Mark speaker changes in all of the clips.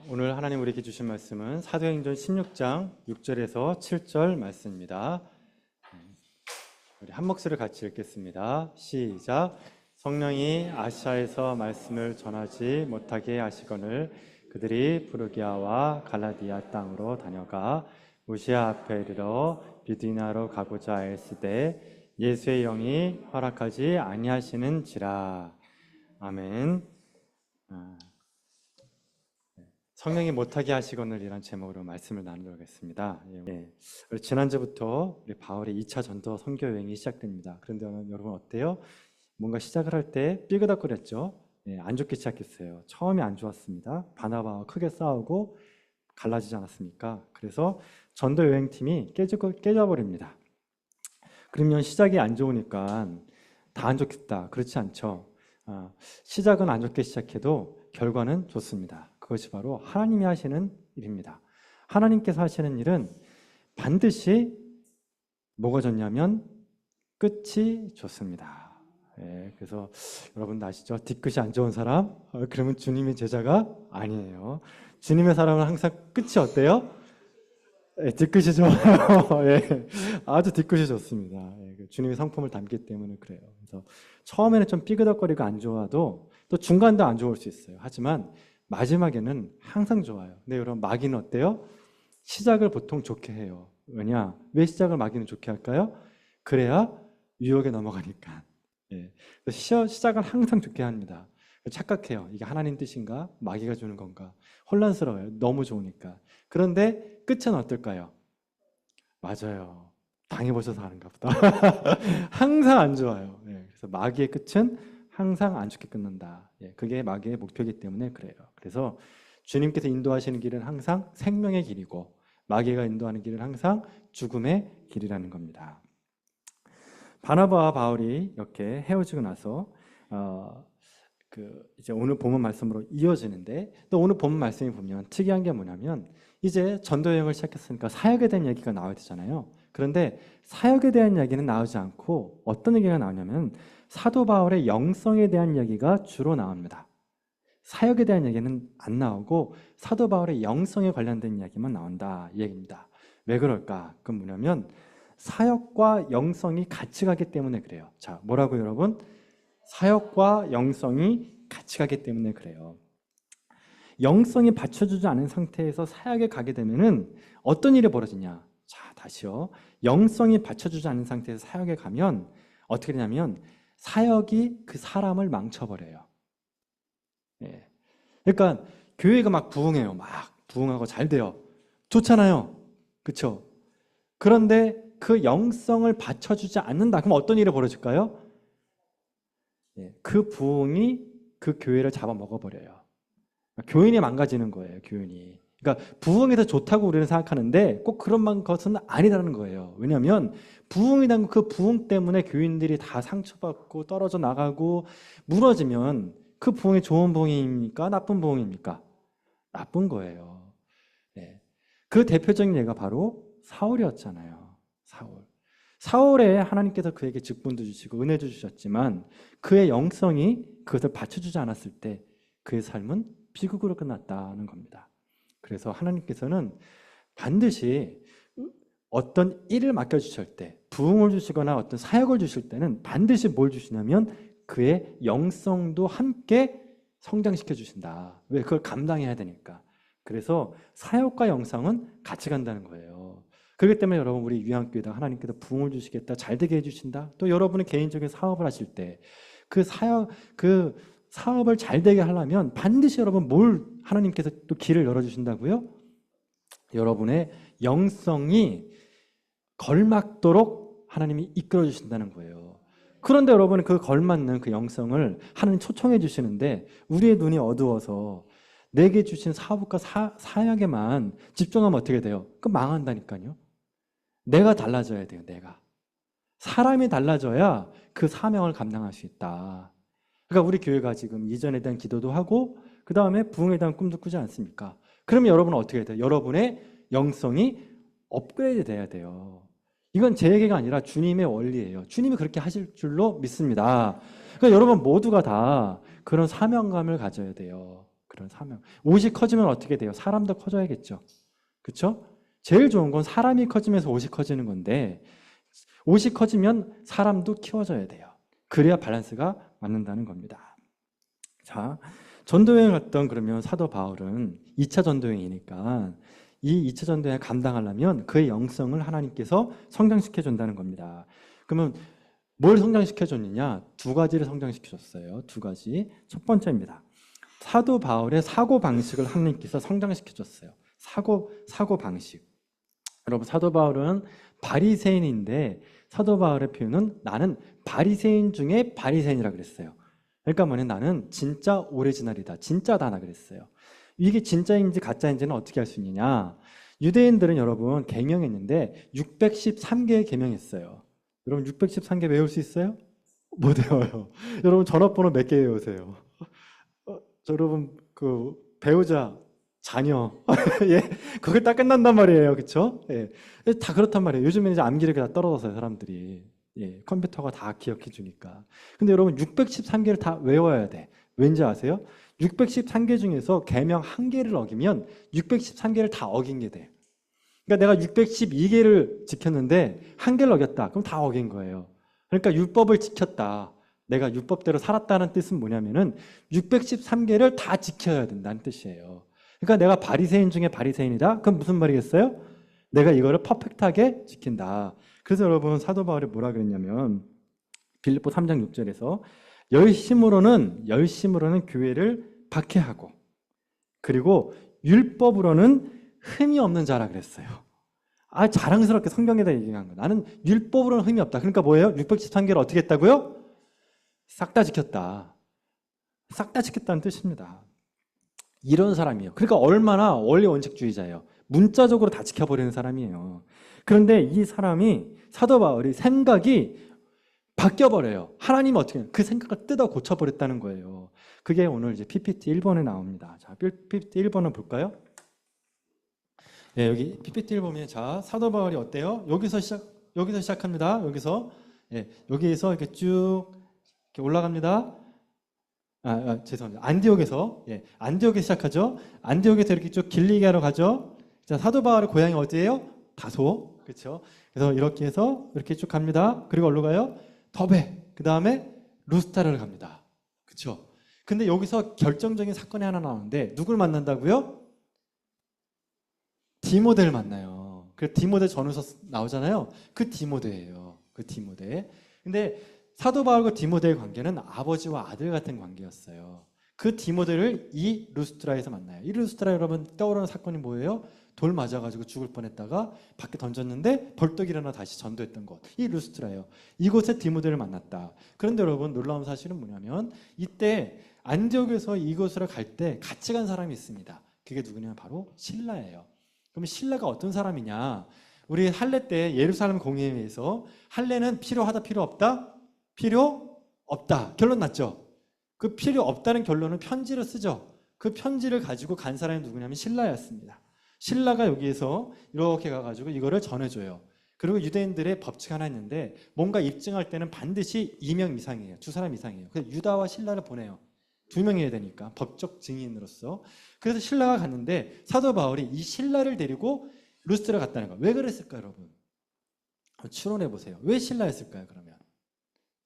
Speaker 1: 오늘 하나님 우리에게 주신 말씀은 사도행전 16장 6절에서 7절 말씀입니다. 우리 한 목소리를 같이 읽겠습니다. 시작. 성령이 아시아에서 말씀을 전하지 못하게 하시거늘 그들이 프르기아와 갈라디아 땅으로 다녀가 무시아 앞에 이르러 비두니아로 가고자 애쓰되 예수의 영이 허락하지 아니하시는지라. 아멘. 성령이 못하게 하시거늘 이란 제목으로 말씀을 나누도록 하겠습니다. 지난주부터 우리 바울의 2차 전도 선교 여행이 시작됩니다. 그런데 여러분 어때요? 뭔가 시작을 할 때 삐그덕거렸죠? 안 좋게 시작했어요. 처음이 안 좋았습니다. 바나바와 크게 싸우고 갈라지지 않았습니까? 그래서 전도 여행팀이 깨져버립니다. 그러면 시작이 안 좋으니까 다 안 좋겠다. 그렇지 않죠? 시작은 안 좋게 시작해도 결과는 좋습니다. 그것이 바로 하나님이 하시는 일입니다. 하나님께서 하시는 일은 반드시 뭐가 좋냐면 끝이 좋습니다. 그래서 여러분 아시죠? 뒤끝이 안 좋은 사람? 그러면 주님의 제자가 아니에요. 주님의 사람은 항상 끝이 어때요? 뒤끝이 좋아요. 아주 뒤끝이 좋습니다. 주님의 성품을 담기 때문에 그래요. 그래서 처음에는 좀 삐그덕거리고 안 좋아도 또 중간도 안 좋을 수 있어요. 하지만 마지막에는 항상 좋아요. 근데 여러분 마귀는 어때요? 시작을 보통 좋게 해요. 왜냐? 왜 시작을 마귀는 좋게 할까요? 그래야 유혹에 넘어가니까. 시작을 항상 좋게 합니다. 착각해요. 이게 하나님 뜻인가? 마귀가 주는 건가? 혼란스러워요. 너무 좋으니까. 그런데 끝은 어떨까요? 맞아요. 당해보셔서 아는가 보다. 항상 안 좋아요. 그래서 마귀의 끝은 항상 안 좋게 끝난다. 그게 마귀의 목표이기 때문에 그래요. 그래서 주님께서 인도하시는 길은 항상 생명의 길이고 마귀가 인도하는 길은 항상 죽음의 길이라는 겁니다. 바나바와 바울이 이렇게 헤어지고 나서 이제 오늘 본문 말씀으로 이어지는데, 또 오늘 본문 말씀이 보면 특이한 게 뭐냐면 이제 전도 여행을 시작했으니까 사역에 대한 얘기가 나와야 되잖아요. 그런데 사역에 대한 이야기는 나오지 않고 어떤 얘기가 나오냐면 사도 바울의 영성에 대한 이야기가 주로 나옵니다. 사역에 대한 얘기는 안 나오고 사도 바울의 영성에 관련된 이야기만 나온다, 이 얘기입니다. 왜 그럴까? 그건 뭐냐면 사역과 영성이 같이 가기 때문에 그래요. 자, 뭐라고 여러분? 사역과 영성이 같이 가기 때문에 그래요. 영성이 받쳐주지 않은 상태에서 사역에 가게 되면은 어떤 일이 벌어지냐? 자, 다시요. 영성이 받쳐주지 않은 상태에서 사역에 가면 어떻게 되냐면 사역이 그 사람을 망쳐버려요. 그러니까 교회가 막 부흥해요. 막 부흥하고 잘 돼요. 좋잖아요. 그렇죠? 그런데 그 영성을 받쳐주지 않는다. 그럼 어떤 일이 벌어질까요? 그 부흥이 그 교회를 잡아먹어버려요. 교인이 망가지는 거예요. 교인이. 그러니까 부흥이 더 좋다고 우리는 생각하는데 꼭 그런 것은 아니라는 거예요. 왜냐하면 부흥이란 그 부흥 때문에 교인들이 다 상처받고 떨어져 나가고 무너지면 그 부흥이 좋은 부흥입니까? 나쁜 부흥입니까? 나쁜 거예요. 그 대표적인 예가 바로 사울이었잖아요. 사울에 하나님께서 그에게 직분도 주시고 은혜도 주셨지만 그의 영성이 그것을 받쳐주지 않았을 때 그의 삶은 비극으로 끝났다는 겁니다. 그래서 하나님께서는 반드시 어떤 일을 맡겨주실 때, 부흥을 주시거나 어떤 사역을 주실 때는 반드시 뭘 주시냐면 그의 영성도 함께 성장시켜 주신다. 왜? 그걸 감당해야 되니까. 그래서 사역과 영성은 같이 간다는 거예요. 그렇기 때문에 여러분, 우리 위안교회다 하나님께서 부흥을 주시겠다, 잘 되게 해주신다. 또 여러분이 개인적인 사업을 하실 때 그 사업을 잘 되게 하려면 반드시 여러분 뭘 하나님께서 또 길을 열어주신다고요? 여러분의 영성이 걸맞도록 하나님이 이끌어 주신다는 거예요. 그런데 여러분 그 걸맞는 그 영성을 하나님 초청해 주시는데 우리의 눈이 어두워서 내게 주신 사업과 사역에만 집중하면 어떻게 돼요? 그 망한다니까요. 내가 달라져야 돼요. 내가. 사람이 달라져야 그 사명을 감당할 수 있다. 그러니까 우리 교회가 지금 이전에 대한 기도도 하고 그 다음에 부흥에 대한 꿈도 꾸지 않습니까? 그러면 여러분은 어떻게 해야 돼요? 여러분의 영성이 업그레이드 돼야 돼요. 이건 제 얘기가 아니라 주님의 원리예요. 주님이 그렇게 하실 줄로 믿습니다. 그러니까 여러분 모두가 다 그런 사명감을 가져야 돼요. 그런 사명. 옷이 커지면 어떻게 돼요? 사람도 커져야겠죠. 그렇죠? 제일 좋은 건 사람이 커지면서 옷이 커지는 건데 옷이 커지면 사람도 키워져야 돼요. 그래야 밸런스가 맞는다는 겁니다. 자, 전도여행 갔던 그러면 사도 바울은 2차 전도여행이니까 이 2차 전도여행 감당하려면 그의 영성을 하나님께서 성장시켜 준다는 겁니다. 그러면 뭘 성장시켜 줬느냐? 두 가지를 성장시켜 줬어요. 두 가지. 첫 번째입니다. 사도 바울의 사고 방식을 하나님께서 성장시켜 줬어요. 사고 방식. 여러분, 사도 바울은 바리새인인데 사도 바울의 표현은 나는 바리새인 중에 바리새인이라 그랬어요. 그러니까 뭐냐면 나는 진짜 오리지널이다. 진짜다나 그랬어요. 이게 진짜인지 가짜인지는 어떻게 알 수 있느냐? 유대인들은 여러분 계명했는데 613개의 계명했어요. 여러분 613개 외울 수 있어요? 못 외워요. 여러분 전화번호 몇 개 외우세요? 여러분 그 배우자, 자녀, 예, 그걸 딱 끝난단 말이에요, 그렇죠? 예, 다 그렇단 말이에요. 요즘에는 이제 암기력이 다 떨어졌어요, 사람들이. 예, 컴퓨터가 다 기억해 주니까. 근데 여러분 613개를 다 외워야 돼. 왠지 아세요? 613개 중에서 계명 한 개를 어기면 613개를 다 어긴 게 돼. 그러니까 내가 612개를 지켰는데 한 개를 어겼다. 그럼 다 어긴 거예요. 그러니까 율법을 지켰다. 내가 율법대로 살았다는 뜻은 뭐냐면은 613개를 다 지켜야 된다는 뜻이에요. 그러니까 내가 바리새인 중에 바리새인이다? 그럼 무슨 말이겠어요? 내가 이거를 퍼펙트하게 지킨다. 그래서 여러분 사도 바울이 뭐라 그랬냐면 빌립보 3장 6절에서 열심으로는 교회를 박해하고 그리고 율법으로는 흠이 없는 자라 그랬어요. 자랑스럽게 성경에다 얘기한 거예요. 나는 율법으로는 흠이 없다. 그러니까 뭐예요? 613개를 어떻게 했다고요? 싹 다 지켰다. 싹 다 지켰다는 뜻입니다. 이런 사람이에요. 그러니까 얼마나 원리 원칙주의자예요. 문자적으로 다 지켜버리는 사람이에요. 그런데 이 사람이 사도 바울이 생각이 바뀌어버려요. 하나님은 어떻게 해요? 그 생각을 뜯어 고쳐버렸다는 거예요. 그게 오늘 이제 PPT 1번에 나옵니다. 자, PPT 1번을 볼까요? 예, 여기 PPT를 보면 자, 사도 바울이 어때요? 여기서 시작합니다. 여기에서 이렇게 쭉 이렇게 올라갑니다. 죄송합니다. 안디옥에서 시작하죠. 안디옥에서 이렇게 쭉 길리기아로 가죠. 자, 사도 바울의 고향이 어디예요? 다소. 그렇죠? 그래서 이렇게 해서 이렇게 쭉 갑니다. 그리고 어디로 가요? 더베. 그 다음에 루스타를 갑니다. 그렇죠? 근데 여기서 결정적인 사건이 하나 나오는데 누굴 만난다고요? 디모데를 만나요. 그 디모데 전후서 나오잖아요. 그 디모데예요. 그 디모데. 근데 사도 바울과 디모데의 관계는 아버지와 아들 같은 관계였어요. 그 디모데를 이 루스트라에서 만나요. 이 루스트라 여러분 떠오르는 사건이 뭐예요? 돌 맞아가지고 죽을 뻔했다가 밖에 던졌는데 벌떡 일어나 다시 전도했던 곳. 이 루스트라예요. 이곳에 디모데를 만났다. 그런데 여러분 놀라운 사실은 뭐냐면 이때 안디옥에서 이곳으로 갈 때 같이 간 사람이 있습니다. 그게 누구냐면 바로 실라예요. 그럼 실라가 어떤 사람이냐? 우리 할례 때 예루살렘 공회에서 할례는 필요하다 필요 없다? 필요 없다. 결론 났죠? 그 필요 없다는 결론은 편지를 쓰죠. 그 편지를 가지고 간 사람이 누구냐면 실라였습니다. 실라가 여기에서 이렇게 가가지고 이거를 전해줘요. 그리고 유대인들의 법칙 하나 있는데 뭔가 입증할 때는 반드시 2명 이상이에요. 2사람 이상이에요. 그래서 유다와 실라를 보내요. 2명이어야 되니까 법적 증인으로서. 그래서 실라가 갔는데 사도 바울이 이 실라를 데리고 루스트라 갔다는 거예요. 왜 그랬을까요, 여러분? 추론해 보세요. 왜 실라였을까요, 그러면?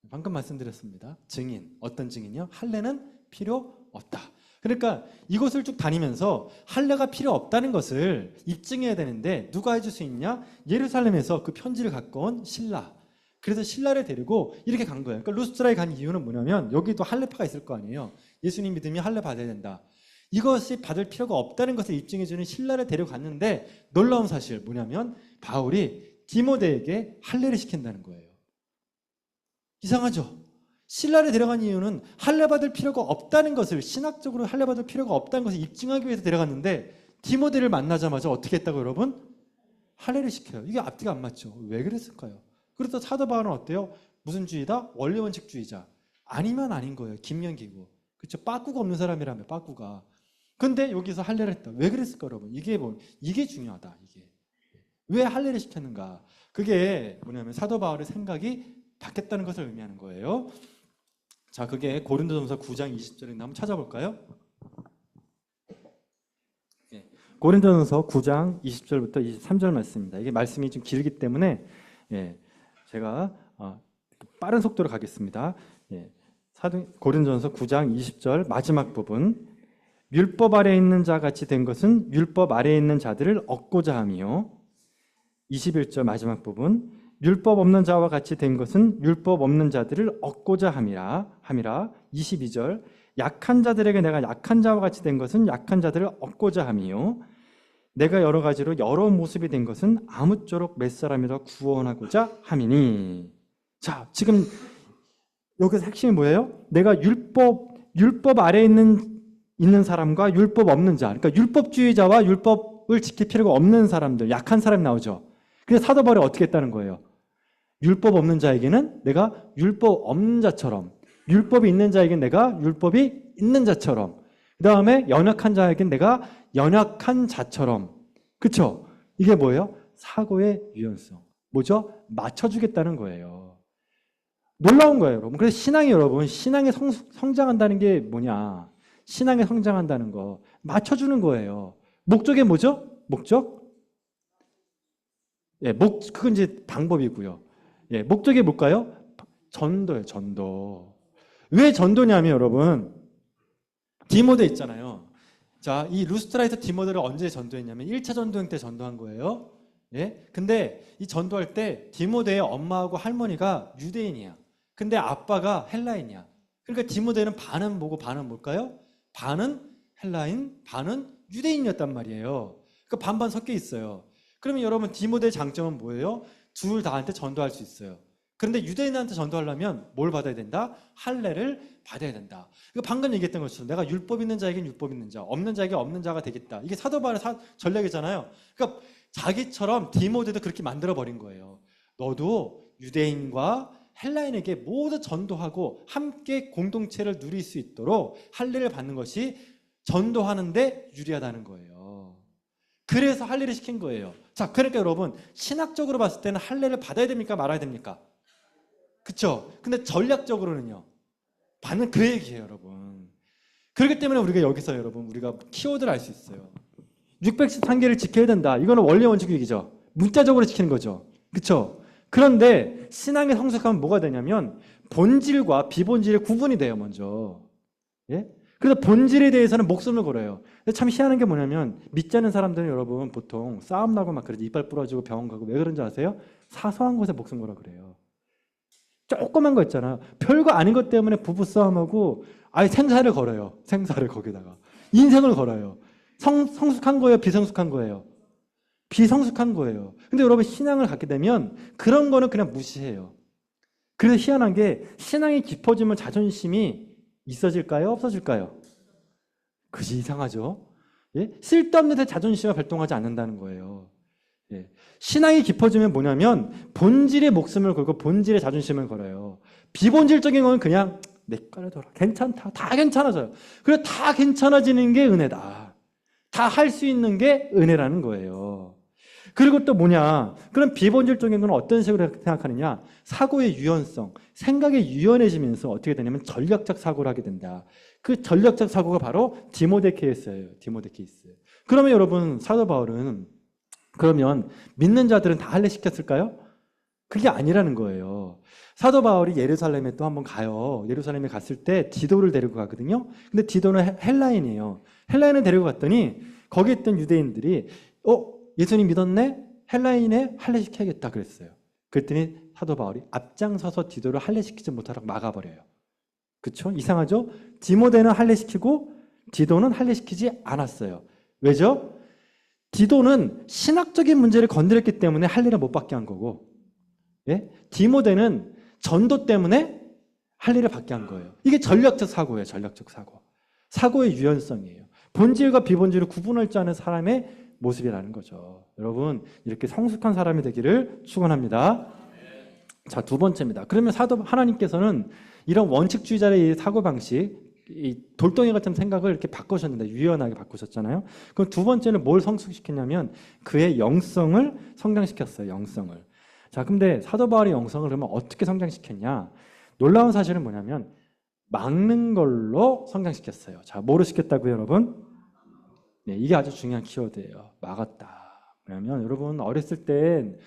Speaker 1: 방금 말씀드렸습니다. 증인. 어떤 증인이요? 할례는 필요 없다. 그러니까 이곳을 쭉 다니면서 할례가 필요 없다는 것을 입증해야 되는데 누가 해줄 수 있냐? 예루살렘에서 그 편지를 갖고 온 실라. 그래서 실라를 데리고 이렇게 간 거예요. 그러니까 루스트라에 간 이유는 뭐냐면 여기도 할례파가 있을 거 아니에요. 예수님 믿으면 할례 받아야 된다. 이것이 받을 필요가 없다는 것을 입증해주는 실라를 데려갔는데 놀라운 사실 뭐냐면 바울이 디모데에게 할례를 시킨다는 거예요. 이상하죠? 신라를 데려간 이유는 할례 받을 필요가 없다는 것을 신학적으로 할례 받을 필요가 없다는 것을 입증하기 위해서 데려갔는데 디모데를 만나자마자 어떻게 했다고 여러분? 할례를 시켜요. 이게 앞뒤가 안 맞죠? 왜 그랬을까요? 그래서 사도 바울은 어때요? 무슨 주의다? 원리원칙주의자. 아니면 아닌 거예요. 김연기고. 그렇죠? 빠꾸가 없는 사람이라며 빠꾸가. 근데 여기서 할례를 했다. 왜 그랬을까 여러분? 이게 중요하다. 이게 왜 할례를 시켰는가? 그게 뭐냐면 사도 바울의 생각이 바뀌었다는 것을 의미하는 거예요. 자, 그게 고린도전서 9장 20절에 한번 찾아볼까요? 고린도전서 9장 20절부터 23절 말씀입니다. 이게 말씀이 좀 길기 때문에 제가 빠른 속도로 가겠습니다. 고린도전서 9장 20절 마지막 부분. 율법 아래에 있는 자 같이 된 것은 율법 아래에 있는 자들을 얻고자 함이요. 21절 마지막 부분. 율법 없는 자와 같이 된 것은 율법 없는 자들을 얻고자 함이라. 22절. 약한 자들에게 내가 약한 자와 같이 된 것은 약한 자들을 얻고자 함이요. 내가 여러 가지로 여러 모습이 된 것은 아무쪼록 몇 사람이라 구원하고자 함이니. 자, 지금 여기서 핵심이 뭐예요? 내가 율법 아래에 있는 사람과 율법 없는 자, 그러니까 율법주의자와 율법을 지킬 필요가 없는 사람들, 약한 사람이 나오죠. 근데 사도 바울이 어떻게 했다는 거예요? 율법 없는 자에게는 내가 율법 없는 자처럼, 율법이 있는 자에게는 내가 율법이 있는 자처럼, 그 다음에 연약한 자에게는 내가 연약한 자처럼. 그쵸? 이게 뭐예요? 사고의 유연성. 뭐죠? 맞춰주겠다는 거예요. 놀라운 거예요, 여러분. 그래서 신앙이 성장한다는 게 뭐냐? 신앙에 성장한다는 거 맞춰주는 거예요. 목적이 뭐죠? 목적? 그건 이제 방법이고요. 목적이 뭘까요? 전도예요, 전도. 왜 전도냐면 여러분, 디모데 있잖아요. 자, 이 루스트라에서 디모데를 언제 전도했냐면 1차 전도행 때 전도한 거예요. 근데 이 전도할 때 디모데의 엄마하고 할머니가 유대인이야. 근데 아빠가 헬라인이야. 그러니까 디모데는 반은 뭐고 반은 뭘까요? 반은 헬라인, 반은 유대인이었단 말이에요. 그러니까 반반 섞여 있어요. 그러면 여러분 디모데의 장점은 뭐예요? 둘 다한테 전도할 수 있어요. 그런데 유대인한테 전도하려면 뭘 받아야 된다? 할례를 받아야 된다. 그러니까 방금 얘기했던 것처럼 내가 율법 있는 자에겐 율법 있는 자, 없는 자에게 없는 자가 되겠다. 이게 사도 바울의 전략이잖아요. 그러니까 자기처럼 디모데도 그렇게 만들어버린 거예요. 너도 유대인과 헬라인에게 모두 전도하고 함께 공동체를 누릴 수 있도록 할례를 받는 것이 전도하는데 유리하다는 거예요. 그래서 할례를 시킨 거예요. 자, 그러니까 여러분 신학적으로 봤을 때는 할례를 받아야 됩니까? 말아야 됩니까? 그쵸? 근데 전략적으로는요, 받는 그 얘기예요, 여러분. 그렇기 때문에 우리가 여기서 여러분 우리가 키워드를 알 수 있어요. 613개를 지켜야 된다. 이거는 원리 원칙이죠. 문자적으로 지키는 거죠. 그쵸? 그런데 신앙의 성숙하면 뭐가 되냐면 본질과 비본질의 구분이 돼요, 먼저. 그래서 본질에 대해서는 목숨을 걸어요. 근데 참 희한한 게 뭐냐면 믿지 않는 사람들은 여러분 보통 싸움 나고 막 그러지, 이빨 부러지고 병원 가고. 왜 그런지 아세요? 사소한 것에 목숨 걸어 그래요. 조그만 거 있잖아. 별거 아닌 것 때문에 부부 싸움하고 아예 생사를 걸어요. 생사를 거기다가. 인생을 걸어요. 성숙한 거예요? 비성숙한 거예요? 비성숙한 거예요. 근데 여러분 신앙을 갖게 되면 그런 거는 그냥 무시해요. 그래서 희한한 게 신앙이 깊어지면 자존심이 있어질까요? 없어질까요? 그지 이상하죠? 쓸데없는 데 자존심이 발동하지 않는다는 거예요. 신앙이 깊어지면 뭐냐면 본질의 목숨을 걸고 본질의 자존심을 걸어요. 비본질적인 건 그냥 내 거를 돌아. 괜찮다. 다 괜찮아져요. 그래서 다 괜찮아지는 게 은혜다. 다 할 수 있는 게 은혜라는 거예요. 그리고 또 뭐냐? 그럼 비본질적인 건 어떤 식으로 생각하느냐? 사고의 유연성, 생각이 유연해지면서 어떻게 되냐면 전략적 사고를 하게 된다. 그 전략적 사고가 바로 디모데 케이스예요. 디모데 케이스. 그러면 여러분 사도 바울은 그러면 믿는 자들은 다 할례시켰을까요? 그게 아니라는 거예요. 사도 바울이 예루살렘에 또 한번 가요. 예루살렘에 갔을 때 디도를 데리고 가거든요. 근데 디도는 헬라인이에요. 헬라인을 데리고 갔더니 거기 있던 유대인들이 예수님 믿었네? 헬라인에 할례시켜야겠다 그랬어요. 그랬더니 사도 바울이 앞장서서 디도를 할례시키지 못하도록 막아버려요. 그렇죠? 이상하죠? 디모데는 할례시키고 디도는 할례시키지 않았어요. 왜죠? 디도는 신학적인 문제를 건드렸기 때문에 할례를 못 받게 한 거고, 디모데는 전도 때문에 할례를 받게 한 거예요. 이게 전략적 사고예요. 전략적 사고. 사고의 유연성이에요. 본질과 비본질을 구분할 줄 아는 사람의 모습이라는 거죠. 여러분 이렇게 성숙한 사람이 되기를 축원합니다. 자, 두 번째입니다. 그러면 하나님께서는 이런 원칙주의자의 사고방식, 이 돌덩이 같은 생각을 이렇게 바꾸셨는데 유연하게 바꾸셨잖아요. 그럼 두 번째는 뭘 성숙시켰냐면 그의 영성을 성장시켰어요. 영성을. 자, 근데 사도 바울의 영성을 그러면 어떻게 성장시켰냐? 놀라운 사실은 뭐냐면 막는 걸로 성장시켰어요. 자, 뭐로 시켰다고요, 여러분? 네, 이게 아주 중요한 키워드예요. 막았다. 왜냐면 여러분 어렸을 때는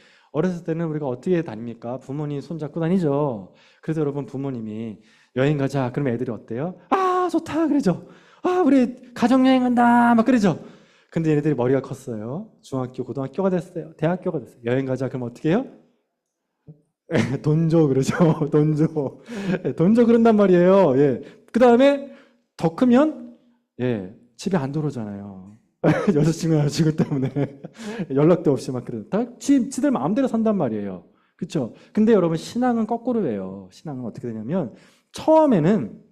Speaker 1: 우리가 어떻게 다닙니까? 부모님 손잡고 다니죠. 그래서 여러분 부모님이 여행 가자. 그러면 애들이 어때요? 아, 좋다. 그러죠. 아, 우리 가족여행 간다. 막 그러죠. 근데 얘네들이 머리가 컸어요. 중학교, 고등학교가 됐어요. 대학교가 됐어요. 여행 가자. 그럼 어떻게 해요? 돈 줘. 그러죠. 돈 줘. 돈 줘. 그런단 말이에요. 예. 그 다음에 더 크면, 예, 집에 안 들어오잖아요. 여자친구 때문에 연락도 없이 막 그래요. 다 지들 마음대로 산단 말이에요. 그렇죠? 근데 여러분 신앙은 거꾸로예요. 신앙은 어떻게 되냐면 처음에는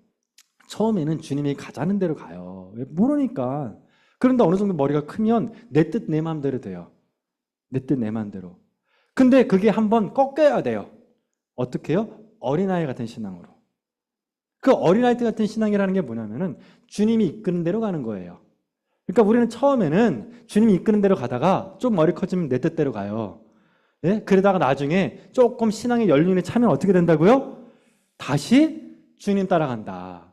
Speaker 1: 주님이 가자는 대로 가요. 모르니까. 그런데 어느 정도 머리가 크면 내 뜻 내 마음대로 돼요. 내 뜻 내 마음대로. 근데 그게 한번 꺾여야 돼요. 어떻게 해요? 어린아이 같은 신앙으로. 그 어린아이 같은 신앙이라는 게 뭐냐면은 주님이 이끄는 대로 가는 거예요. 그러니까 우리는 처음에는 주님이 이끄는 대로 가다가 좀 머리 커지면 내 뜻대로 가요. 예? 그러다가 나중에 조금 신앙의 연륜이 차면 어떻게 된다고요? 다시 주님 따라간다.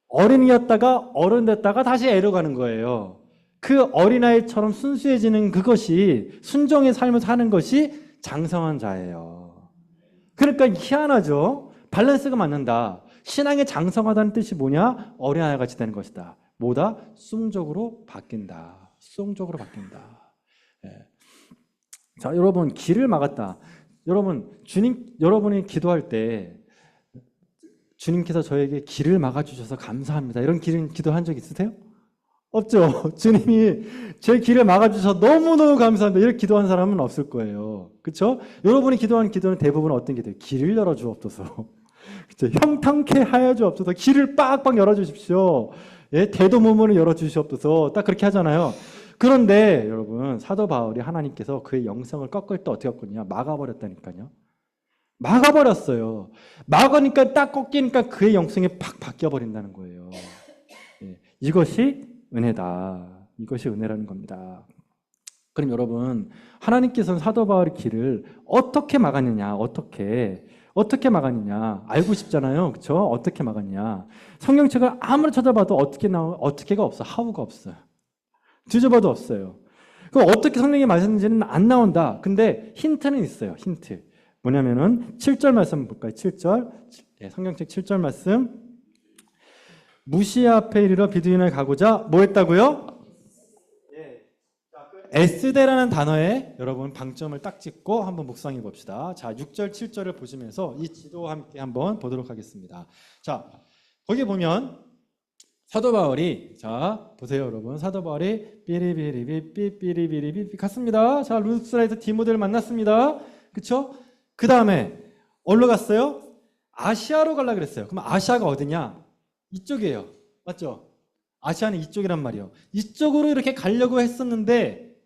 Speaker 1: 어린이였다가 어른 됐다가 다시 애로 가는 거예요. 그 어린아이처럼 순수해지는 그것이 순종의 삶을 사는 것이 장성한 자예요. 그러니까 희한하죠. 밸런스가 맞는다. 신앙의 장성하다는 뜻이 뭐냐? 어린아이 같이 되는 것이다. 뭐다? 수동적으로 바뀐다. 수동적으로 바뀐다. 예. 자, 여러분 길을 막았다. 여러분이 기도할 때 주님께서 저에게 길을 막아주셔서 감사합니다. 이런 기도한 적 있으세요? 없죠. 주님이 제 길을 막아주셔서 너무너무 감사합니다. 이렇게 기도한 사람은 없을 거예요. 그렇죠? 여러분이 기도하는 기도는 대부분 어떤 기도예요? 길을 열어주옵소서. 그렇죠? 형통케 하여 주옵소서. 길을 빡빡 열어주십시오. 예, 대도문을 열어주시옵소서. 딱 그렇게 하잖아요. 그런데 여러분 사도 바울이 하나님께서 그의 영성을 꺾을 때 어떻게 했거든요? 막아버렸다니까요. 막아버렸어요. 막으니까 딱 꺾이니까 그의 영성이 팍 바뀌어버린다는 거예요. 예, 이것이 은혜다. 이것이 은혜라는 겁니다. 그럼 여러분 하나님께서는 사도 바울의 길을 어떻게 막았느냐? 어떻게 막았느냐? 알고 싶잖아요. 그렇죠? 어떻게 막았냐? 성경책을 아무리 찾아봐도 어떻게가 없어. how가 없어요. 뒤져봐도 없어요. 그럼 어떻게 성령이 말했는지는 안 나온다. 근데 힌트는 있어요. 힌트. 뭐냐면은 7절 말씀 볼까요? 7절. 예, 성경책 7절 말씀. 무시아 앞에 이르러 비두인을 가고자 뭐 했다고요? 예. 에스데라는 단어에 여러분 방점을 딱 찍고 한번 묵상해 봅시다. 자, 6절, 7절을 보시면서 이 지도와 함께 한번 보도록 하겠습니다. 자, 거기 보면 사도 바울이, 자, 보세요, 여러분. 사도 바울이 삐리비리비 갔습니다. 자, 루스라에서 디모데를 만났습니다. 그쵸? 그 다음에 어디로 갔어요? 아시아로 가려고 그랬어요. 그럼 아시아가 어디냐? 이쪽이에요. 맞죠? 아시아는 이쪽이란 말이에요. 이쪽으로 이렇게 가려고 했었는데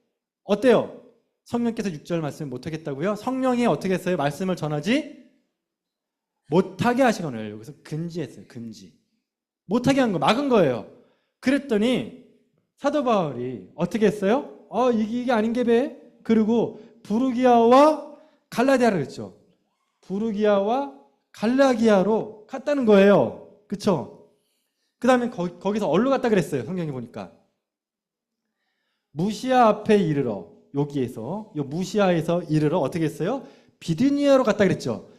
Speaker 1: 어때요? 성령께서 6절 말씀을 못하겠다고요? 성령이 어떻게 했어요? 말씀을 전하지 못하게 하시거늘 여기서 금지했어요. 금지. 못하게 한 거, 막은 거예요. 그랬더니 사도 바울이 어떻게 했어요? 이게 아닌 게 배. 그리고 부르기아와 갈라디아를 했죠. 부르기아와 갈라기아로 갔다는 거예요. 그쵸? 그 다음에 거기서 어디로 갔다 그랬어요? 성경에 보니까 무시아 앞에 이르러, 여기에서 요 무시아에서 이르러 어떻게 했어요? 비두니아로 갔다 그랬죠.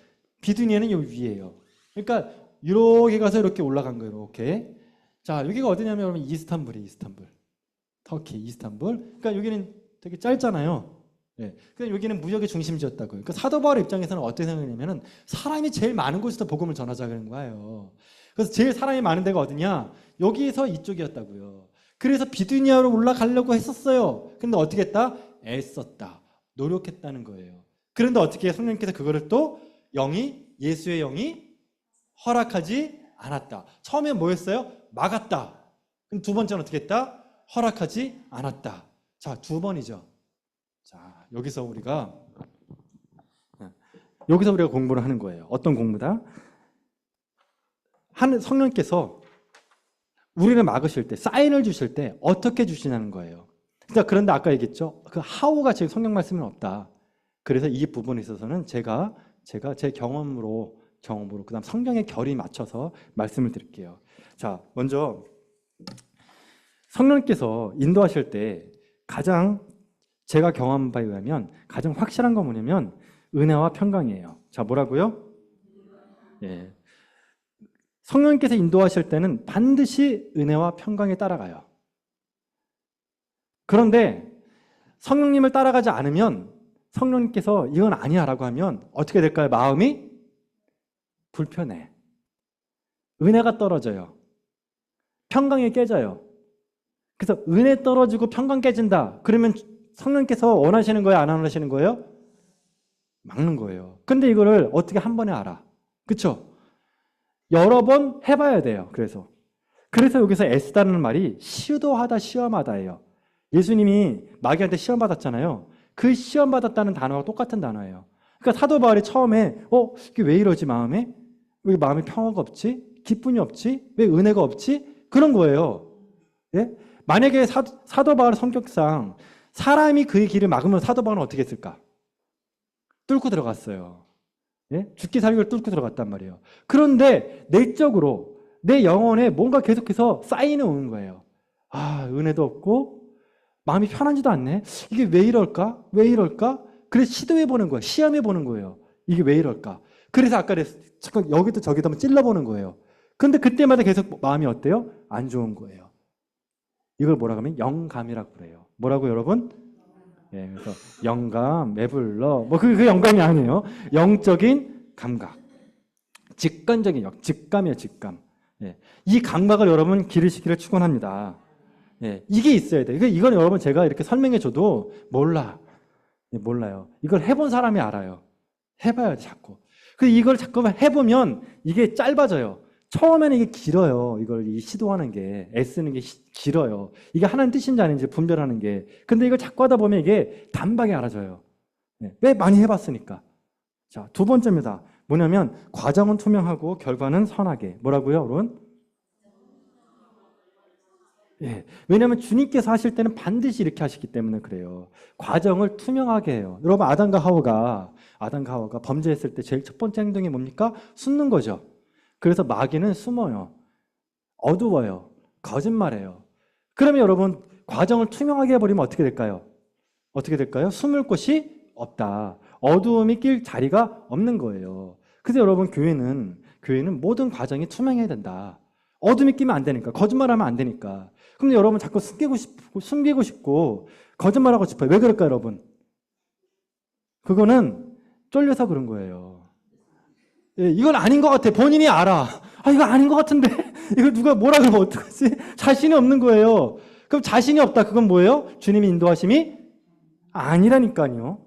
Speaker 1: 비두니아는 요 위에요. 그러니까 이렇게 가서 이렇게 올라간 거예요. 이렇게. 자, 여기가 어디냐면 여러분 이스탄불이에요. 이스탄불. 터키 이스탄불. 그러니까 여기는 되게 짧잖아요. 네. 그러니까 여기는 무역의 중심지였다고요. 그러니까 사도 바울 입장에서는 어떻게 생각했냐면은 사람이 제일 많은 곳에서 복음을 전하자는 거예요. 그래서 제일 사람이 많은 데가 어디냐? 여기에서 이쪽이었다고요. 그래서 비두니아로 올라가려고 했었어요. 근데 어떻게 했다? 애썼다. 노력했다는 거예요. 그런데 어떻게 성령께서 그거를 또 예수의 영이 허락하지 않았다. 처음에 뭐였어요? 막았다. 그럼 두 번째는 어떻게 했다? 허락하지 않았다. 자, 두 번이죠. 자, 여기서 우리가 공부를 하는 거예요. 어떤 공부다? 성령께서 우리를 막으실 때, 사인을 주실 때 어떻게 주시냐는 거예요. 그런데 아까 얘기했죠. 그 how가 지금 성경 말씀은 없다. 그래서 이 부분에 있어서는 제가 제 경험으로 그다음 성경의 결이 맞춰서 말씀을 드릴게요. 자, 먼저 성령께서 인도하실 때 가장 제가 경험한 바에 의하면 가장 확실한 건 뭐냐면 은혜와 평강이에요. 자, 뭐라고요? 예. 성령께서 인도하실 때는 반드시 은혜와 평강에 따라가요. 그런데 성령님을 따라가지 않으면 성령님께서 이건 아니야 라고 하면 어떻게 될까요? 마음이 불편해. 은혜가 떨어져요. 평강이 깨져요. 그래서 은혜 떨어지고 평강 깨진다. 그러면 성령께서 원하시는 거예요? 안 원하시는 거예요? 막는 거예요. 근데 이거를 어떻게 한 번에 알아? 그렇죠? 여러 번 해봐야 돼요. 그래서 여기서 애쓰다는 말이 시도하다 시험하다예요. 예수님이 마귀한테 시험 받았잖아요. 그 시험 받았다는 단어가 똑같은 단어예요. 그러니까 사도 바울이 처음에 이게 왜 이러지 마음에? 왜 마음에 평화가 없지? 기쁨이 없지? 왜 은혜가 없지? 그런 거예요. 예? 만약에 사도 바울 성격상 사람이 그의 길을 막으면 사도 바울은 어떻게 했을까? 뚫고 들어갔어요. 예? 죽기 살기를 뚫고 들어갔단 말이에요. 그런데 내적으로 내 영혼에 뭔가 계속해서 쌓이는 오는 거예요. 아, 은혜도 없고 마음이 편하지도 않네. 이게 왜 이럴까? 왜 이럴까? 그래서 시도해보는 거예요. 시험해보는 거예요. 이게 왜 이럴까? 그래서 아까 잠깐 여기도 저기도 한번 찔러보는 거예요. 근데 그때마다 계속 마음이 어때요? 안 좋은 거예요. 이걸 뭐라고 하면 영감이라고 그래요. 뭐라고 여러분? 예, 그래서 영감, 매불러, 그 영감이 아니에요. 영적인 감각. 직감이에요, 직감. 예, 이 감각을 여러분 기르시기를 축원합니다. 예, 이게 있어야 돼요. 이건 여러분 제가 이렇게 설명해 줘도 몰라요. 이걸 해본 사람이 알아요. 해봐야 돼, 자꾸. 이걸 자꾸 해보면 이게 짧아져요. 처음에는 이게 길어요. 이 시도하는 게, 애쓰는 게 길어요. 이게 하나님 뜻인지 아닌지 분별하는 게. 근데 이걸 자꾸 하다 보면 이게 단박에 알아져요. 네. 왜? 많이 해봤으니까. 자, 두 번째입니다. 뭐냐면, 과정은 투명하고 결과는 선하게. 뭐라고요, 여러분? 예. 왜냐하면 주님께서 하실 때는 반드시 이렇게 하시기 때문에 그래요. 과정을 투명하게 해요. 여러분, 아담과 하와가 범죄했을 때 제일 첫 번째 행동이 뭡니까? 숨는 거죠. 그래서 마귀는 숨어요. 어두워요. 거짓말해요. 그러면 여러분 과정을 투명하게 해버리면 어떻게 될까요? 숨을 곳이 없다. 어두움이 낄 자리가 없는 거예요. 그래서 여러분 교회는 모든 과정이 투명해야 된다. 어둠이 끼면 안 되니까. 거짓말하면 안 되니까. 근데 여러분 자꾸 숨기고 싶고 거짓말하고 싶어요. 왜 그럴까요, 여러분? 그거는 쫄려서 그런 거예요. 예, 이건 아닌 것 같아. 본인이 알아. 이거 아닌 것 같은데. 이거 누가 뭐라 그러면 어떡하지? 자신이 없는 거예요. 그럼 자신이 없다. 그건 뭐예요? 주님의 인도하심이 아니라니까요.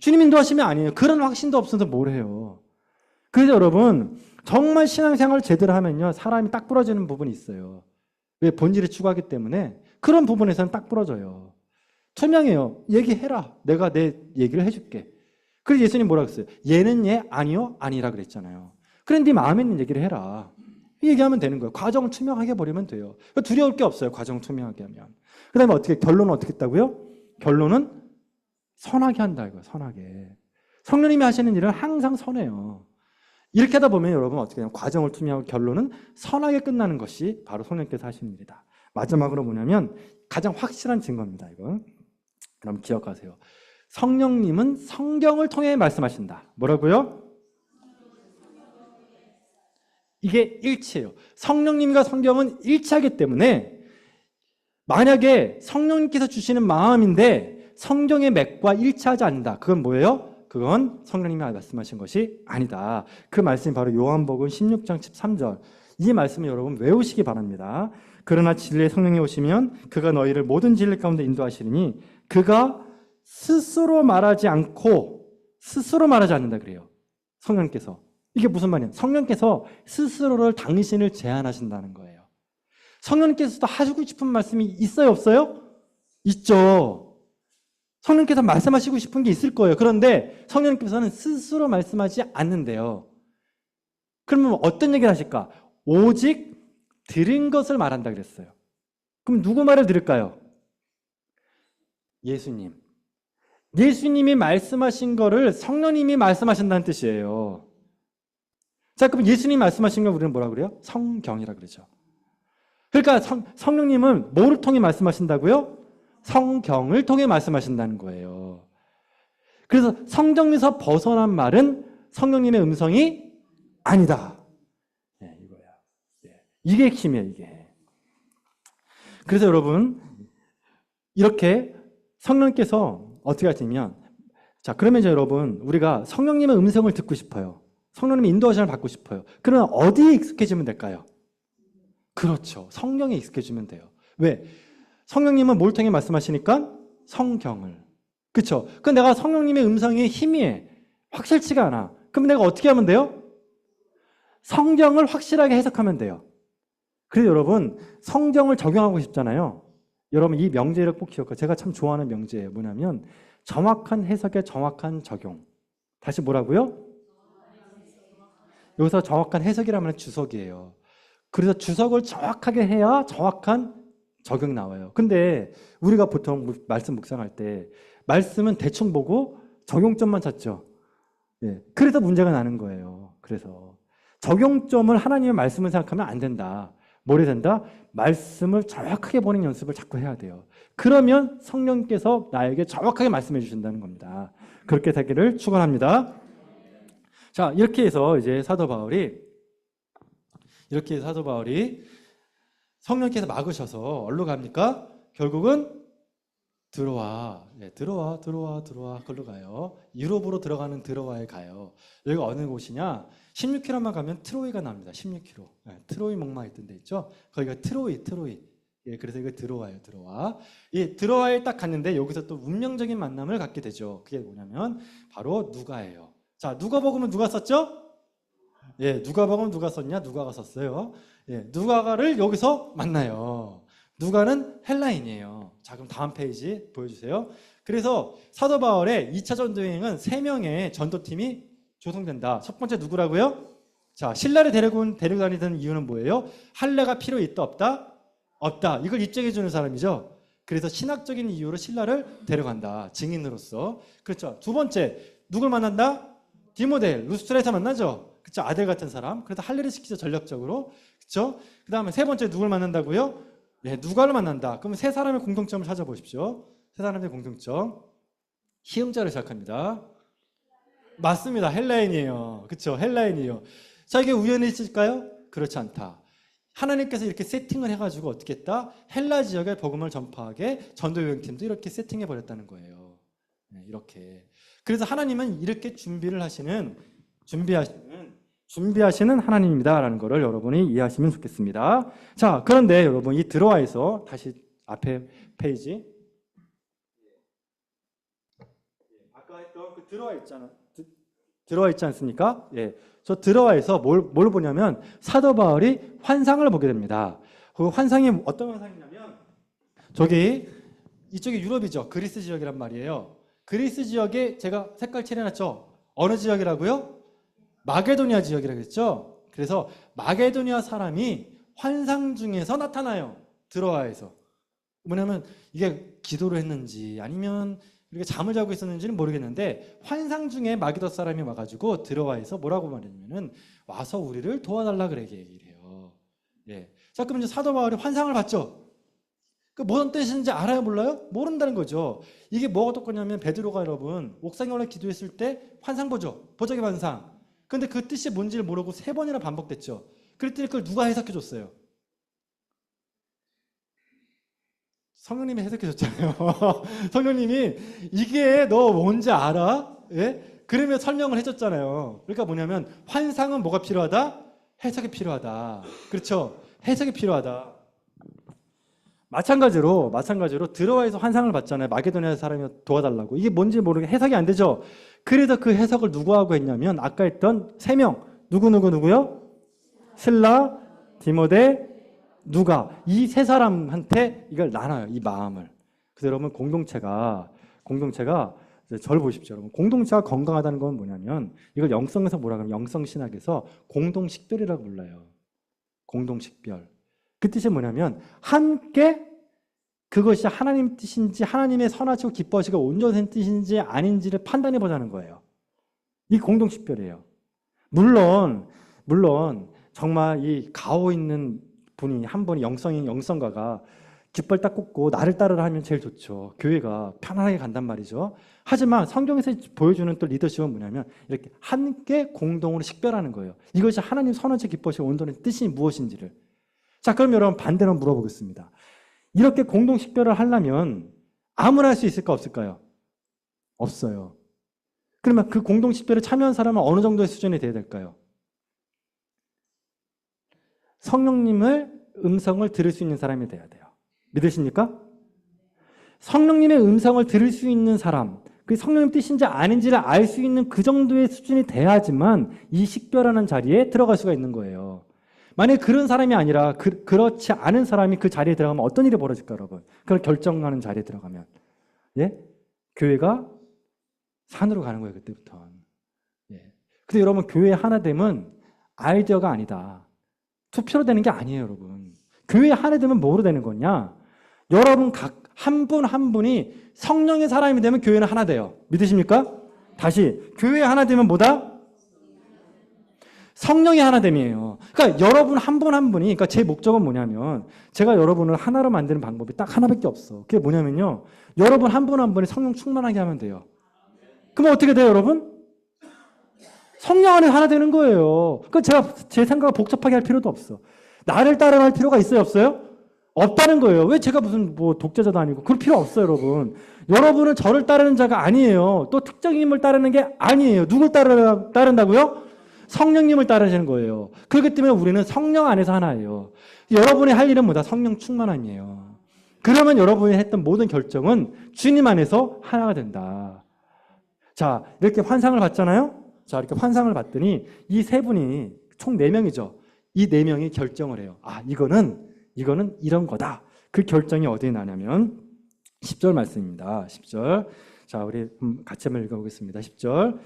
Speaker 1: 주님 인도하심이 아니에요. 그런 확신도 없어서 뭘 해요. 그래서 여러분 정말 신앙생활을 제대로 하면요. 사람이 딱 부러지는 부분이 있어요. 왜? 본질을 추구하기 때문에 그런 부분에서는 딱 부러져요. 투명해요. 얘기해라. 내가 내 얘기를 해줄게. 그래서 예수님 뭐라고 했어요? 얘는 얘, 아니요, 아니라 그랬잖아요. 그래, 네 마음에 있는 얘기를 해라. 얘기하면 되는 거예요. 과정을 투명하게 버리면 돼요. 두려울 게 없어요. 과정을 투명하게 하면. 그 다음에 결론은 어떻게 했다고요? 결론은 선하게 한다 이거예요. 선하게. 성령님이 하시는 일은 항상 선해요. 이렇게 하다 보면 여러분 어떻게 해요? 과정을 투명하고 결론은 선하게 끝나는 것이 바로 성령께서 하시는 일이다. 마지막으로 뭐냐면 가장 확실한 증거입니다. 이거. 여러분 기억하세요. 성령님은 성경을 통해 말씀하신다. 뭐라고요? 이게 일치해요. 성령님과 성경은 일치하기 때문에 만약에 성령님께서 주시는 마음인데 성경의 맥과 일치하지 않는다. 그건 뭐예요? 그건 성령님이 말씀하신 것이 아니다. 그 말씀이 바로 요한복음 16장 13절. 이 말씀을 여러분 외우시기 바랍니다. 그러나 진리의 성령이 오시면 그가 너희를 모든 진리 가운데 인도하시리니 그가 스스로 말하지 않는다 그래요. 성령께서. 이게 무슨 말이에요? 성령께서 스스로를 당신을 제한하신다는 거예요. 성령께서도 하시고 싶은 말씀이 있어요, 없어요? 있죠. 성령께서 말씀하시고 싶은 게 있을 거예요. 그런데 성령께서는 스스로 말씀하지 않는데요. 그러면 어떤 얘기를 하실까? 오직 들은 것을 말한다 그랬어요. 그럼 누구 말을 들을까요? 예수님. 예수님이 말씀하신 거를 성령님이 말씀하신다는 뜻이에요. 자, 그럼 예수님이 말씀하신 걸 우리는 뭐라 그래요? 성경이라 그러죠. 그러니까 성령님은 뭐를 통해 말씀하신다고요? 성경을 통해 말씀하신다는 거예요. 그래서 성경에서 벗어난 말은 성령님의 음성이 아니다. 네, 이거야. 네. 이게 핵심이에요, 이게. 그래서 여러분, 이렇게 성령께서 어떻게 하시냐면, 자, 그러면 이제 여러분, 우리가 성령님의 음성을 듣고 싶어요. 성령님의 인도하심을 받고 싶어요. 그러면 어디에 익숙해지면 될까요? 그렇죠. 성경에 익숙해지면 돼요. 왜? 성령님은 뭘 통해 말씀하시니까? 성경을. 그렇죠? 그럼 내가 성령님의 음성이 희미해. 확실치가 않아. 그럼 내가 어떻게 하면 돼요? 성경을 확실하게 해석하면 돼요. 그래서 여러분, 성경을 적용하고 싶잖아요. 여러분, 이 명제를 꼭 기억하세요. 제가 참 좋아하는 명제예요. 뭐냐면 정확한 해석에 정확한 적용. 다시 뭐라고요? 여기서 정확한 해석이라면 주석이에요. 그래서 주석을 정확하게 해야 정확한 적용 나와요. 근데 우리가 보통 말씀 묵상할 때 말씀은 대충 보고 적용점만 찾죠. 예, 그래서 문제가 나는 거예요. 그래서 적용점을 하나님의 말씀을 생각하면 안 된다. 뭘 해야 된다? 말씀을 정확하게 보는 연습을 자꾸 해야 돼요. 그러면 성령께서 나에게 정확하게 말씀해 주신다는 겁니다. 그렇게 되기를 축원합니다. 자, 이렇게 해서 이제 사도 바울이 성령께서 막으셔서 어디로 갑니까? 결국은 들어와. 네, 들어와. 그걸로 가요. 유럽으로 들어가는 들어와에 가요. 여기가 어느 곳이냐? 16km만 가면 트로이가 나옵니다. 16km. 네, 트로이 목마 있던 데 있죠? 거기가 트로이. 예, 그래서 이거 들어와요. 들어와. 이 들어와에 딱 갔는데 여기서 또 운명적인 만남을 갖게 되죠. 그게 뭐냐면 바로 누가예요. 자, 누가복음은 누가 썼죠? 예, 누가복음 누가 썼냐? 누가가 썼어요. 예, 누가를 여기서 만나요. 누가는 헬라인이에요. 자, 그럼 다음 페이지 보여주세요. 그래서 사도 바울의 2차 전도여행은 3명의 전도팀이 조성된다. 첫 번째 누구라고요? 자, 신라를 데려다니던 이유는 뭐예요? 할례가 필요 있다 없다? 없다. 이걸 입증해 주는 사람이죠. 그래서 신학적인 이유로 신라를 데려간다. 증인으로서. 그렇죠. 두 번째, 누굴 만난다? 디모데, 루스트라에서 만나죠. 그렇죠. 아들 같은 사람. 그래서 할례를 시키죠. 전략적으로. 그렇죠. 그 다음에 세 번째 누굴 만난다고요? 네, 누가를 만난다. 그러면 세 사람의 공통점을 찾아보십시오. 세 사람의 공통점. 희음자로 시작합니다. 맞습니다. 헬라인이에요. 그렇죠. 헬라인이에요. 자, 이게 우연히 있을까요? 그렇지 않다. 하나님께서 이렇게 세팅을 해가지고 어떻게 했다? 헬라 지역에 복음을 전파하게 전도여행팀도 이렇게 세팅해 버렸다는 거예요. 네, 이렇게. 그래서 하나님은 이렇게 준비하시는 하나님입니다라는 것을 여러분이 이해하시면 좋겠습니다. 자, 그런데 여러분 이 들어와에서 다시 앞에 페이지. 아까 했던 그 들어와 있지 않습니까? 예. 저 들어와에서 뭘 보냐면 사도 바울이 환상을 보게 됩니다. 그 환상이 어떤 환상이냐면 이쪽이 유럽이죠. 그리스 지역이란 말이에요. 그리스 지역에 제가 색깔 칠해놨죠. 어느 지역이라고요? 마게도니아 지역이라고 했죠. 그래서 마게도니아 사람이 환상 중에서 나타나요. 들어와에서. 뭐냐면 이게 기도를 했는지 아니면 이렇게 잠을 자고 있었는지는 모르겠는데 환상 중에 마게도 사람이 와가지고 들어와서 뭐라고 말했냐면은 와서 우리를 도와달라 그래 얘기를 해요. 예. 자, 그럼 이제 사도 바울이 환상을 봤죠. 그 무슨 뜻인지 알아요, 몰라요? 모른다는 거죠. 이게 뭐가 똑같냐면 베드로가 여러분 옥상에 올라 기도했을 때 환상 보죠. 보자기 환상. 근데 그 뜻이 뭔지를 모르고 3번이나 반복됐죠. 그랬더니 그걸 누가 해석해 줬어요? 성령님이 해석해 줬잖아요. 성령님이 이게 너 뭔지 알아? 예? 그러면 설명을 해줬잖아요. 그러니까 뭐냐면 환상은 뭐가 필요하다? 해석이 필요하다. 그렇죠? 해석이 필요하다. 마찬가지로 들어와서 환상을 봤잖아요. 마게도니아 사람이 도와달라고. 이게 뭔지 모르게 해석이 안 되죠. 그래서 그 해석을 누구하고 했냐면 아까 했던 3명. 누구요? 실라, 디모데, 누가. 이 3사람한테 이걸 나눠요. 이 마음을. 그래서 여러분 공동체가 저를 보십시오. 여러분 공동체가 건강하다는 건 뭐냐면 이걸 영성에서 뭐라 그러면 영성신학에서 공동식별이라고 불러요. 공동식별. 그 뜻이 뭐냐면 함께 그것이 하나님 뜻인지 하나님의 선하시고 기뻐하시고 온전한 뜻인지 아닌지를 판단해 보자는 거예요. 이 공동식별이에요. 물론 정말 이 가오 있는 분이 한 분이 영성가가 깃발 딱 꽂고 나를 따르라 하면 제일 좋죠. 교회가 편안하게 간단 말이죠. 하지만 성경에서 보여주는 또 리더십은 뭐냐면 이렇게 함께 공동으로 식별하는 거예요. 이것이 하나님 선언체 기뻐하시고 온전한 뜻이 무엇인지를. 자, 그럼 여러분 반대로 물어보겠습니다. 이렇게 공동 식별을 하려면 아무나 할 수 있을까 없을까요? 없어요. 그러면 그 공동 식별에 참여한 사람은 어느 정도의 수준이 돼야 될까요? 성령님을 음성을 들을 수 있는 사람이 돼야 돼요. 믿으십니까? 성령님의 음성을 들을 수 있는 사람, 그 성령님 뜻인지 아닌지를 알 수 있는 그 정도의 수준이 돼야지만 이 식별하는 자리에 들어갈 수가 있는 거예요. 만약에 그런 사람이 아니라 그렇지 않은 사람이 그 자리에 들어가면 어떤 일이 벌어질까 여러분? 그걸 결정하는 자리에 들어가면 예? 교회가 산으로 가는 거예요. 그때부터. 예. 근데 여러분 교회 하나됨은 아이디어가 아니다. 투표로 되는 게 아니에요, 여러분. 교회 하나 되면 뭐로 되는 거냐? 여러분 각 한 분 한 분이 성령의 사람이 되면 교회는 하나 돼요. 믿으십니까? 다시 교회 하나 되면 뭐다? 성령의 하나됨이에요. 그러니까 여러분 한 분 한 분이, 그러니까 제 목적은 뭐냐면 제가 여러분을 하나로 만드는 방법이 딱 하나밖에 없어. 그게 뭐냐면요, 여러분 한 분 한 분이 성령 충만하게 하면 돼요. 그럼 어떻게 돼요, 여러분? 성령 안에 하나 되는 거예요. 그러니까 제가 제 생각을 복잡하게 할 필요도 없어. 나를 따라갈 필요가 있어요, 없어요? 없다는 거예요. 왜 제가 무슨 뭐 독재자도 아니고 그럴 필요 없어요, 여러분. 여러분은 저를 따르는 자가 아니에요. 또 특정인 인물을 따르는 게 아니에요. 누굴 따른다고요? 성령님을 따르시는 거예요. 그렇기 때문에 우리는 성령 안에서 하나예요. 여러분이 할 일은 뭐다? 성령 충만함이에요. 그러면 여러분이 했던 모든 결정은 주님 안에서 하나가 된다. 자, 이렇게 환상을 봤잖아요? 자, 이렇게 환상을 봤더니 이 세 분이 총 4명이죠. 이 4명이 결정을 해요. 아, 이거는 이런 거다. 그 결정이 어디에 나냐면 10절 말씀입니다. 10절. 자, 우리 같이 한번 읽어보겠습니다. 10절.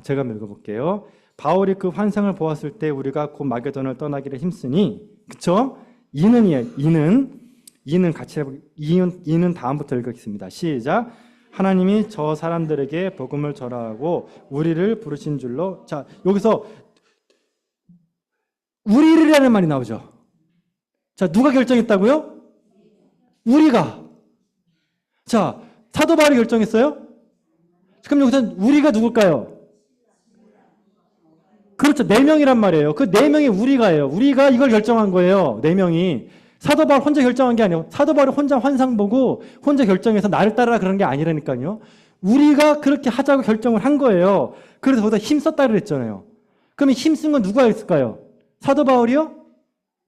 Speaker 1: 제가 한번 읽어볼게요. 바울이 그 환상을 보았을 때 우리가 곧 마게도를 떠나기를 힘쓰니, 그쵸? 이는 같이 해볼게요. 이는 다음부터 읽겠습니다. 시작. 하나님이 저 사람들에게 복음을 전하고 우리를 부르신 줄로. 자, 여기서 우리를이라는 말이 나오죠. 자, 누가 결정했다고요? 우리가. 자, 사도 바울이 결정했어요? 그럼 여기서 우리가 누굴까요? 그렇죠. 4명이란 말이에요. 그 4명이 우리가예요. 우리가 이걸 결정한 거예요. 4명이. 사도 바울 혼자 결정한 게 아니에요. 사도 바울이 혼자 환상 보고 혼자 결정해서 나를 따르라 그런 게 아니라니까요. 우리가 그렇게 하자고 결정을 한 거예요. 그래서 거기다 힘썼다 그랬잖아요. 그러면 힘쓴 건 누가 했을까요? 사도 바울이요?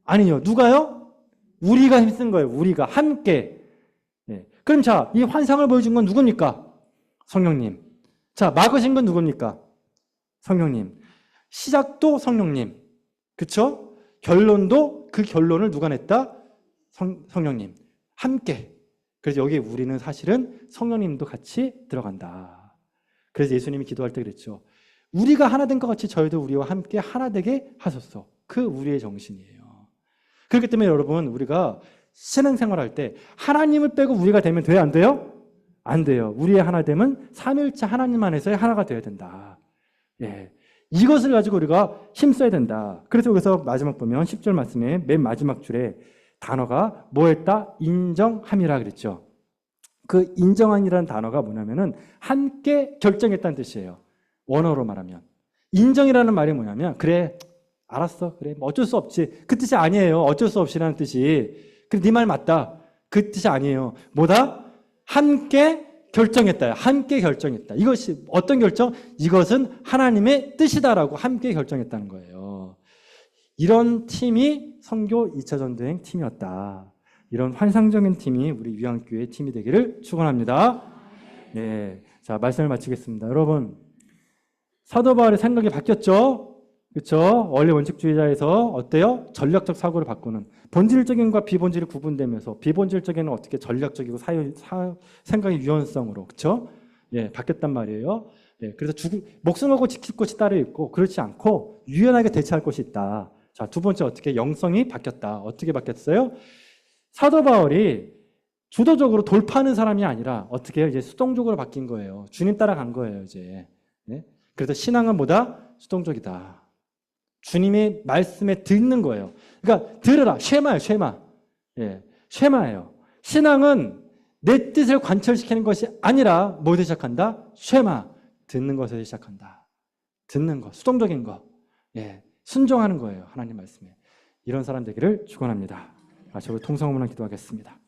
Speaker 1: 아니요. 누가요? 우리가 힘쓴 거예요. 우리가 함께. 네. 그럼 자, 이 환상을 보여준 건 누굽니까? 성령님. 자, 막으신 건 누굽니까? 성령님. 시작도 성령님. 그쵸? 결론도 그 결론을 누가 냈다? 성령님. 함께. 그래서 여기 우리는 사실은 성령님도 같이 들어간다. 그래서 예수님이 기도할 때 그랬죠. 우리가 하나 된 것 같이 저희도 우리와 함께 하나 되게 하소서. 그 우리의 정신이에요. 그렇기 때문에 여러분, 우리가 신앙생활할 때 하나님을 빼고 우리가 되면 돼요? 안 돼요? 안 돼요. 우리의 하나됨은 삼위일체 하나님 안에서의 하나가 되어야 된다. 예. 이것을 가지고 우리가 힘써야 된다. 그래서 여기서 마지막 보면 10절 말씀에 맨 마지막 줄에 단어가 뭐 했다? 인정함이라 그랬죠. 그 인정함이라는 단어가 뭐냐면은 함께 결정했다는 뜻이에요. 원어로 말하면. 인정이라는 말이 뭐냐면 그래, 알았어. 그래, 뭐 어쩔 수 없지. 그 뜻이 아니에요. 어쩔 수 없이라는 뜻이. 그래, 네 말 맞다. 그 뜻이 아니에요. 뭐다? 함께 결정했다. 함께 결정했다. 이것이 어떤 결정? 이것은 하나님의 뜻이다라고 함께 결정했다는 거예요. 이런 팀이 선교 2차 전도행 팀이었다. 이런 환상적인 팀이 우리 위안교회 팀이 되기를 축원합니다. 네, 자, 말씀을 마치겠습니다. 여러분, 사도 바울의 생각이 바뀌었죠? 그렇죠? 원래 원칙주의자에서 어때요? 전략적 사고를 바꾸는, 본질적인과 비본질이 구분되면서 비본질적인 어떻게 전략적이고 생각의 유연성으로, 그렇죠? 예, 바뀌었단 말이에요. 예, 그래서 목숨하고 지킬 것이 따로 있고 그렇지 않고 유연하게 대처할 것이 있다. 자, 두 번째 어떻게 영성이 바뀌었다. 어떻게 바뀌었어요? 사도 바울이 주도적으로 돌파하는 사람이 아니라 어떻게 이제 수동적으로 바뀐 거예요. 주님 따라간 거예요, 이제. 네? 그래서 신앙은 뭐다? 수동적이다. 주님의 말씀에 듣는 거예요. 그러니까 들으라. 쉐마예요. 쉐마. 예, 쉐마예요. 신앙은 내 뜻을 관철시키는 것이 아니라 뭐에서 시작한다? 쉐마. 듣는 것에서 시작한다. 듣는 것, 수동적인 것. 예, 순종하는 거예요. 하나님 말씀에. 이런 사람 되기를 축원합니다. 마치고 통성문을 기도하겠습니다.